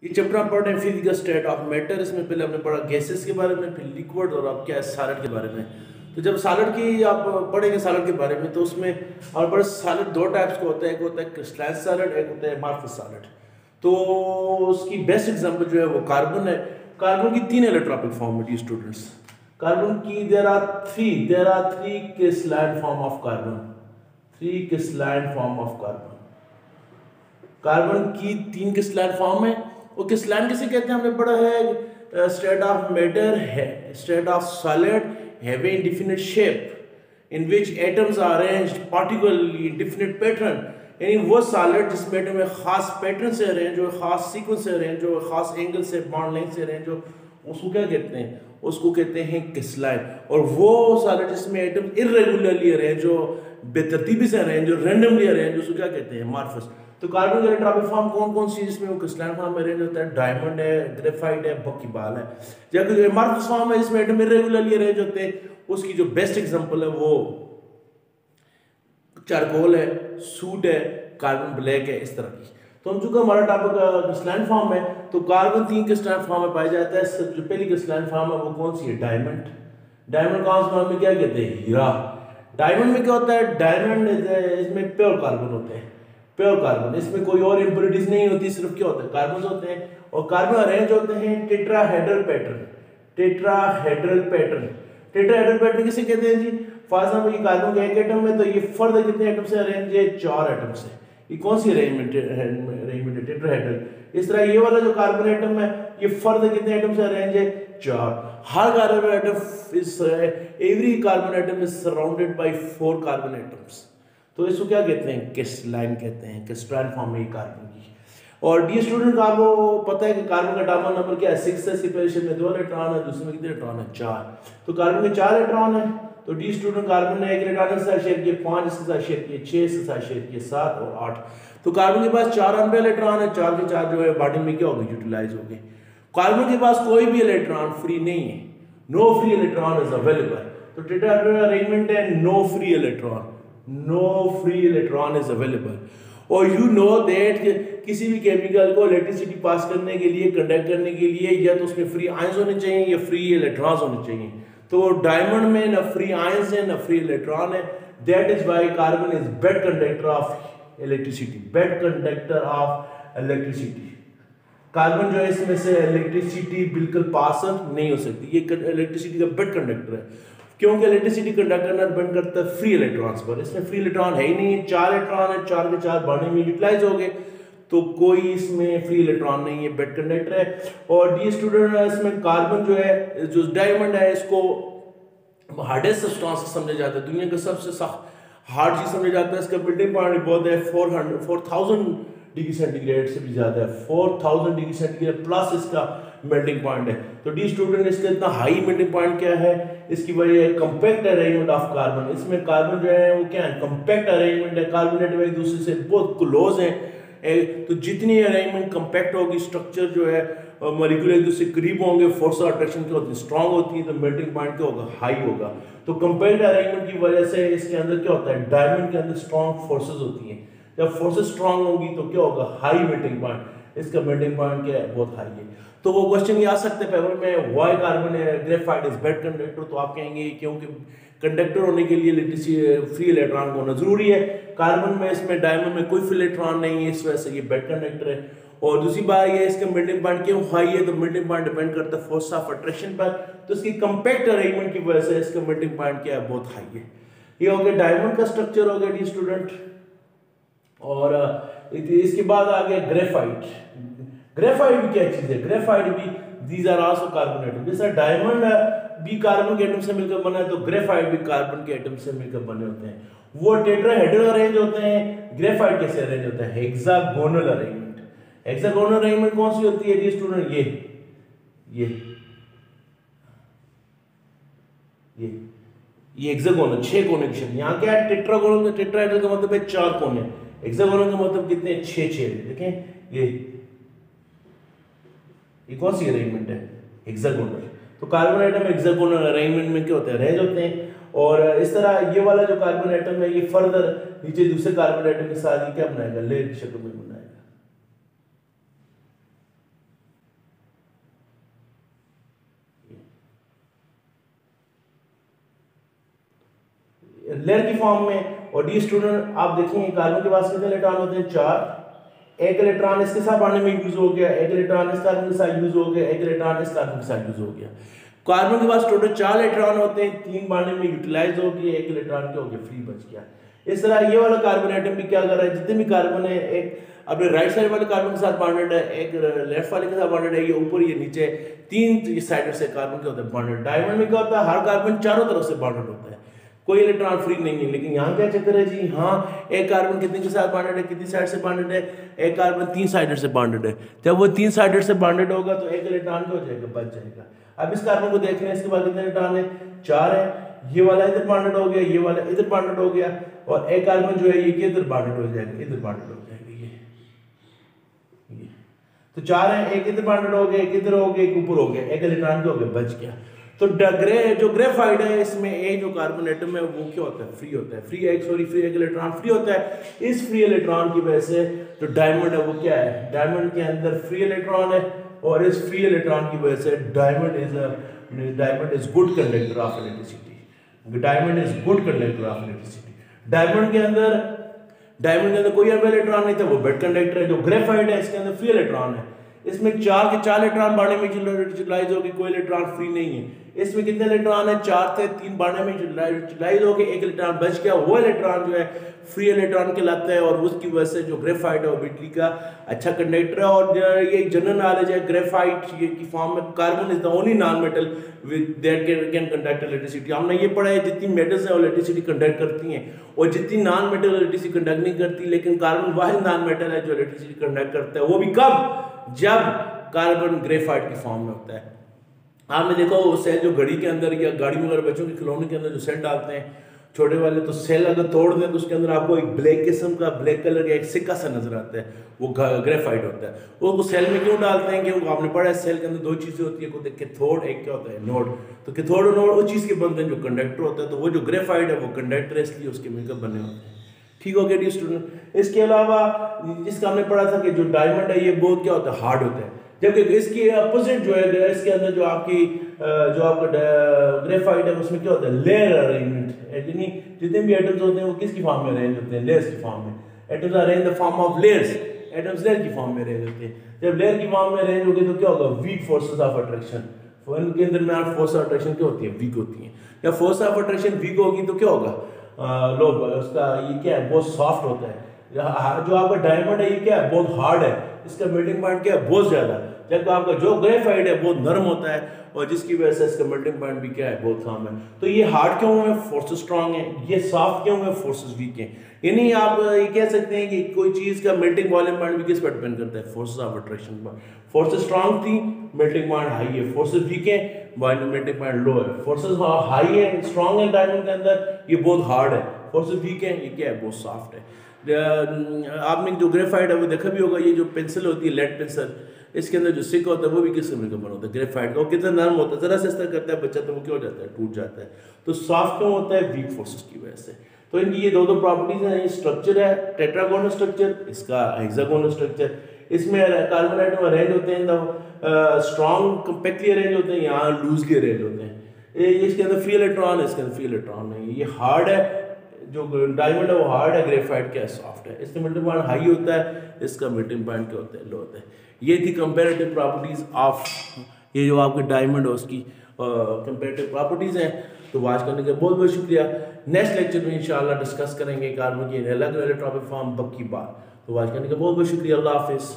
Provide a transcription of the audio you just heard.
ये चैप्टर हम पढ़ रहे हैं फिजिकल स्टेट ऑफ मैटर। इसमें पहले हमने पढ़ा गैसेस के बारे में, फिर लिक्विड और अब क्या है सॉलिड के बारे में। तो जब सॉलिड की आप पढ़ेंगे सॉलिड के बारे में तो उसमें और बड़े सॉलिड दो टाइप्स का होता है, एक होता है क्रिस्टलाइन सॉलिड, एक होता है अमॉर्फस सॉलिड। तो उसकी बेस्ट एग्जांपल जो है वो कार्बन है। कार्बन की तीन इलेक्ट्रॉनिक फॉर्म है स्टूडेंट्स। कार्बन की there are three crystalline form of carbon, three crystalline form of carbon. Carbon की तीन क्रिस्टलाइन फॉर्म है। और क्रिस्टलाइन किसे कहते हैं हमने पढ़ा है, स्टेट ऑफ मैटर है, state of solid having indefinite shape in which atoms are arranged particularly in definite pattern. यानी वो सॉलिड जिसमें एटम में खास पैटर्न से अरेंज हो, खास सीक्वेंस से अरेंज हो, खास एंगल से बॉन्ड लेंथ से अरेंज हो, उसको क्या कहते हैं? उसको कहते हैं क्रिस्टलाइन। और वो सॉलिड जिसमें एटम इर्रेगुलरली अरेंज हो, बेतरतीबी से अरेंज हो, रैंडमली अरेंज हो, उसको क्या कहते हैं? अमॉर्फस। तो कार्बन के इलेक्ट्रॉनिक फॉर्म कौन कौन सी जिसमें वो क्रिस्टलाइन फॉर्म में अरेंज होता है? डायमंड है, ग्रेफाइट है, बकीबाल है। जबकि अमॉर्फस फॉर्म है जिसमें एटम इर्रेगुलरली अरेंज होते हैं, उसकी जो बेस्ट एग्जांपल है वो चारकोल है, सूट है, कार्बन ब्लैक है, इस तरह की। तो हम चूंकि हमारा टॉपिक क्रिस्टलाइन फॉर्म है तो कार्बन तीन क्रिस्टलाइन फॉर्म में पाया जाता है। जो पहली क्रिस्टलाइन फॉर्म है वो कौन सी है? डायमंड। डायमंड कौन सा में क्या कहते हैं? हीरा। डायमंड में क्या होता है? डायमंड इसमें प्योर कार्बन होते हैं, प्योर कार्बन। इसमें कोई और इंप्योरिटीज नहीं होती, सिर्फ क्या होता है? कार्बन होते हैं। और कार्बन अरेंज होते हैं tetrahedral pattern, tetrahedral pattern. Tetrahedral pattern किसे कहते हैं जी? फॉर एग्जांपल ये कार्बन का एक एटम है तो ये फर्दर कितने एटम से अरेंज है? 4 एटम से। ये कौन सी अरेंजमेंट है? टेट्राहेड्रल। इस तरह ये वाला जो कार्बन एटम है ये फर्दर कितने एटम से अरेंज है? 4। हर carbon atom is every carbon atom is surrounded by 4 carbon atoms. तो इसको क्या कहते हैं? क्रिस्टलाइन कहते हैं। क्रिस्टलाइन फॉर्म है कार्बन की। और डी स्टूडेंट आपको पता है कि कार्बन का एटॉमिक नंबर क्या है? 6 है। इसकी पोजीशन में 2 इलेक्ट्रॉन है, दूसरे में कितने इलेक्ट्रॉन है? 4। तो कार्बन के 4 इलेक्ट्रॉन है। तो डी स्टूडेंट कार्बन ने एक इलेक्ट्रॉन के साथ शेयर किए 5, इसके साथ शेयर किए 6, इसके साथ शेयर किए 7 और 8। तो कार्बन के पास 4 अनपेयर इलेक्ट्रॉन है, 4 के 4 जो है बॉडी में क्या होगा? यूटिलाइज हो गए। कार्बन के पास कोई भी इलेक्ट्रॉन फ्री नहीं है, no free electron is available. तो टेट्राहेड्रल अरेंजमेंट है no free electron, no free electron is available. और यू नो दैट किसी भी केमिकल को इलेक्ट्रिसिटी पास करने के लिए, कंडक्ट करने के लिए या तो उसमें फ्री आयंस होने चाहिए या फ्री इलेक्ट्रॉन्स होने चाहिए। तो डायमंड में ना फ्री आयंस है ना फ्री इलेक्ट्रॉन है। That is why carbon is bad conductor of electricity, bad conductor of electricity. Carbon जो है इसमें से इलेक्ट्रिसिटी बिल्कुल पास नहीं हो सकती, ये इलेक्ट्रिसिटी का बेड कंडक्टर है। क्योंकि इलेक्ट्रिसिटी कंडक्ट करना डिपेंड करता है फ्री इलेक्ट्रॉन्स पर। इसमें फ्री इलेक्ट्रॉन है ही नहीं है, 4 इलेक्ट्रॉन है, 4 के 4 बॉन्डिंग में यूटिलाइज हो गए, तो कोई इसमें फ्री इलेक्ट्रॉन नहीं है, बेड कंडक्टर है। और डी स्टूडेंट इसमें कार्बन जो है, जो डायमंड है, इसको हार्डेस्ट सब्सटेंस समझा जाता है, दुनिया का सबसे सख्त हार्ड चीज समझा जाता है। इसका मेल्टिंग पॉइंट बहुत है 4000 डिग्री सेंटीग्रेड से भी ज्यादा है, 4000 डिग्री सेंटीग्रेड प्लस इसका मेल्टिंग पॉइंट है। तो डी स्टूडेंट इसका इतना हाई मेल्टिंग पॉइंट क्या है? इसकी वजह है कंपैक्ट अरेंजमेंट ऑफ कार्बन। इसमें कार्बन जो है वो क्या है? कंपैक्ट अरेंजमेंट है। कार्बन एटम एक दूसरे से बहुत क्लोज है, तो जितनी अरेंजमेंट कंपैक्ट होगी, स्ट्रक्चर जो है मॉलिक्यूल एक दूसरे करीब होंगे, फोर्स ऑफ अट्रैक्शन क्या होती है? स्ट्रांग होती है, तो मेल्टिंग पॉइंट क्या होगा? हाई होगा। तो कंपैक्ट अरेंजमेंट की वजह से इसके अंदर क्या होता है? डायमंड के अंदर स्ट्रांग फोर्सेस होती हैं। जब फोर्सेस स्ट्रांग होंगी तो क्या होगा? High melting point. इसका मेल्टिंग पॉइंट क्या है? बहुत हाई है। तो वो क्वेश्चन ये आ सकते हैं पेपर में, why carbon graphite is bad conductor. तो आप कहेंगे क्योंकि कंडक्टर होने के लिए फ्री इलेक्ट्रॉन होना जरूरी है। कार्बन में, इसमें डायमंड में कोई फ्री इलेक्ट्रॉन नहीं है, इस वजह से ये बेड कंडक्टर है। और दूसरी बात ये इसका मेल्टिंग पॉइंट क्यों हाई है? तो मेल्टिंग पॉइंट डिपेंड करता है फोर्स ऑफ अट्रैक्शन पर। तो इसकी कंपैक्ट अरेंजमेंट की वजह से इसका मेल्टिंग पॉइंट क्या है? बहुत हाई है। ये हो गया डायमंड का स्ट्रक्चर हो गया डी स्टूडेंट। और इसके बाद आ गया ग्रेफाइट। ग्रेफाइट भी क्या चीज है? ग्रेफाइट भी these are also carbon atom. जैसा डायमंड भी कार्बन के एटम से मिलकर बना है, तो ग्रेफाइट भी कार्बन के एटम से मिलकर बने होते हैं। वो टेट्राहेड्रल अरेंज होते हैं। ग्रेफाइट कैसे अरेंज होता है? Hexagonal arrangement. हेक्सागोनल अरेंजमेंट कौन सी होती है डी स्टूडेंट? ये हेक्सागोनल 6 कोने की शेप। यहाँ क्या है? टेट्रागोनल, टेट्राहेड्रल का मतलब है 4 कोने, हेक्सागोनल का मतलब कितने? 6 देखें। ये कौन सी अरेंजमेंट है? हेक्सागोनल। तो कार्बन एटम हेक्सागोनल अरेंजमेंट में क्या होते हैं? अरेंज होते हैं। और इस तरह ये वाला जो कार्बन एटम है ये फर्दर नीचे दूसरे कार्बन एटम के साथ ये क्या बनाएगा? लेयर की शक्ल में बनाएगा। लेयर की फॉर्म में। और डी स्टूडेंट आप देखेंगे कार्बन के पास कितने इलेक्ट्रॉन होते हैं? 4। एक इलेक्ट्रॉन इसके साथ बांधने में यूज हो गया, एक इलेक्ट्रॉन इस कार्बन के साथ यूज हो गया, एक इलेक्ट्रॉन इस कार्बन के साथ यूज हो गया। कार्बन के पास टोटल 4 इलेक्ट्रॉन होते हैं, 3 बांधने में यूटिलाइज हो गए, एक इलेक्ट्रॉन क्या हो गया? फ्री बच गया। इस तरह ये वाला कार्बन एटम भी क्या कर रहा है, जितने भी कार्बन है एक अपने राइट साइड वाले कार्बन के साथ बॉन्डेड है, एक लेफ्ट वाले के साथ बॉन्डेड है, ये ऊपर ये नीचे 3 साइड से कार्बन क्या होता है? बॉन्डेड। डायमंड में क्या होता है? हर कार्बन चारों तरफ से बॉन्डेड होता है, कोई इलेक्ट्रॉन फ्री नहीं है। लेकिन यहाँ क्या चक्कर है जी? हाँ, एक कार्बन कितने के साथ बॉन्डेड है, कितनी साइड से बॉन्डेड है? एक कार्बन 3 साइड से बॉन्डेड है। जब वो 3 साइड से बॉन्डेड होगा तो एक इलेक्ट्रॉन क्या हो जाएगा? बच जाएगा। अब इस कार्बन को देख रहे हैं, इसके बाद कितने इलेक्ट्रॉन है? 4 है। ये वाला इधर बॉन्डेड हो गया, ये वाला इधर बॉन्डेड हो गया, और एक कार्बन जो है ये इधर बॉन्डेड हो जाएगा, इधर बॉन्डेड हो जाएगा। ये तो 4 है, एक इधर बॉन्डेड हो गया, एक इधर हो गया, एक ऊपर हो गया, एक इलेक्ट्रॉन क्या हो गया? बच गया। तो जो ग्रेफाइट है इसमें एक जो कार्बन एटम है वो क्या होता है? फ्री होता है। फ्री एक इलेक्ट्रॉन फ्री होता है। इस फ्री इलेक्ट्रॉन की वजह से जो डायमंड है वो क्या है? डायमंड के अंदर फ्री इलेक्ट्रॉन है, और इस फ्री इलेक्ट्रॉन की वजह से diamond is good conductor of electricity. Diamond is good conductor of electricity. Diamond के अंदर कोई अब इलेक्ट्रॉन नहीं था, वो बेड कंडक्टर है। जो ग्रेफाइट है इसके अंदर फ्री इलेक्ट्रॉन है, इसमें 4 के 4 इलेक्ट्रॉन बांधने में यूटिलाइज हो गए, कोई इलेक्ट्रॉन फ्री नहीं है। इसमें कितने इलेक्ट्रॉन है? 4 थे, 3 बांधने में यूटिलाइज हो गए, एक इलेक्ट्रॉन बच गया। वो इलेक्ट्रॉन जो है फ्री इलेक्ट्रॉन कहलाता है, और उसकी वजह से जो ग्रेफाइट है वो बिजली का अच्छा कंडक्टर है। और ये जनरल नॉलेज है, ग्रेफाइट की फॉर्म में carbon is the only non metal that can conduct electricity. हमने ये पढ़ा है जितनी मेटल्स है वो इलेक्ट्रिसिटी कंडक्ट करती हैं, और जितनी नॉन मेटल इलेक्ट्रिसिटी कंडक्ट नहीं करती। लेकिन कार्बन वाहिद नॉन मेटल है जो इलेक्ट्रिसिटी कंडक्ट करता है, वो भी कब? जब कार्बन ग्रेफाइट की फॉर्म में होता है। आपने देखा वो सेल जो घड़ी के अंदर या गाड़ी में अगर बच्चों के खिलौने के अंदर जो सेल डालते हैं छोटे वाले, तो सेल अगर तोड़ दें तो उसके अंदर आपको एक ब्लैक किस्म का ब्लैक कलर का एक सिक्का सा नजर आता है, वो ग्रेफाइट होता है। वो सेल में क्यों डालते हैं? क्योंकि आपने पढ़ा है सेल के अंदर 2 चीजें होती है, एक कैथोड, एक क्या होता है? नोड। तो कैथोड और नोड उस चीज के बनते हैं जो कंडक्टर होता है, तो वो जो ग्रेफाइट है वो कंडक्टर है, इसलिए उसके मिलकर बने होते हैं। ठीक हो गया डी स्टूडेंट। इसके अलावा जिसका हमने पढ़ा था कि जो डायमंड है ये बहुत क्या होता है? हार्ड होता है, जबकि इसकी अपोजिट जो है इसके अंदर जो आपका ग्रेफाइट है उसमें क्या होता है? Layer arrangement. यानी जितने भी एटम्स होते हैं वो किसकी फॉर्म में अरेंज होते हैं? लेयर्स की फॉर्म में। Atoms arrange the form of layers, atoms layer की फॉर्म में अरेंज होते हैं। जब लेयर की फॉर्म में अरेंज होगी तो क्या होगा? Weak forces of attraction. इनके अंदर में फोर्स ऑफ अट्रैक्शन क्या होती है? वीक होती है। जब फोर्स ऑफ अट्रैक्शन वीक होगी तो क्या होगा? लो उसका ये क्या है? बहुत सॉफ्ट होता है। जो आपका डायमंड है ये क्या है? बहुत हार्ड है, इसका मेल्टिंग पॉइंट क्या है? बहुत ज्यादा। जबकि आपका जो ग्रेफाइट है बहुत नरम होता है, और जिसकी वजह से इसका मेल्टिंग पॉइंट भी क्या है? बहुत कम है। तो ये हार्ड क्यों है? फोर्सेस स्ट्रांग है। ये सॉफ्ट क्यों है? फोर्सेस वीक है। यानी आप ये कह सकते हैं कि कोई चीज का मेल्टिंग वॉल्यूम पॉइंट भी किस पर डिपेंड करता है? फोर्सेस ऑफ अट्रैक्शन पर। फोर्सेस स्ट्रांग थी, मेल्टिंग पॉइंट हाई है। फोर्सेस वीक है, मेल्टिंग पॉइंट लो है। फोर्सेस हाई है, स्ट्रांग है डायमंड के अंदर, ये बहुत हार्ड है। फोर्सेस वीक है, ये क्या है? बहुत सॉफ्ट है। आपने जो ग्रेफाइट है वो देखा भी होगा, ये जो पेंसिल होती है लेड पेंसिल, इसके अंदर जो सिक होता है वो भी किस किस्म का बना होता है? ग्रेफाइट का। वो कितना नरम होता है, जरा से इस तरह करता है बच्चा तो वो क्या हो जाता है? टूट जाता है। तो सॉफ्ट क्यों होता है? वीक फोर्सेस की वजह से। तो इनकी ये दो प्रॉपर्टीज हैं। ये स्ट्रक्चर है टेट्रागोनल स्ट्रक्चर, इसका हेक्सागोनल स्ट्रक्चर। इसमें कार्बन एटम अरेंज होते हैं स्ट्रॉन्ग कंपैक्टली अरेंज होते हैं, यहाँ लूजली अरेंज होते हैं। इसके अंदर फ्री इलेक्ट्रॉन है, इसके अंदर फ्री इलेक्ट्रॉन नहीं। ये हार्ड है, जो डायमंड है वो हार्ड है, ग्रेफाइट क्या है? सॉफ्ट है। इसका मेल्टिंग पॉइंट हाई होता है, इसका मेल्टिंग पॉइंट क्या होता है? लो होता है। ये थी कंपैरेटिव प्रॉपर्टीज ऑफ ये जो आपके डायमंड है उसकी कंपैरेटिव प्रॉपर्टीज हैं। तो वॉच करने का बहुत बहुत शुक्रिया। नेक्स्ट लेक्चर में इंशाल्लाह डिस्कस करेंगे कार्बन की अलग अलग टॉपिक फॉर्म बकी बात। तो वॉच करने का बहुत बहुत शुक्रिया। अल्लाह हाफिज़।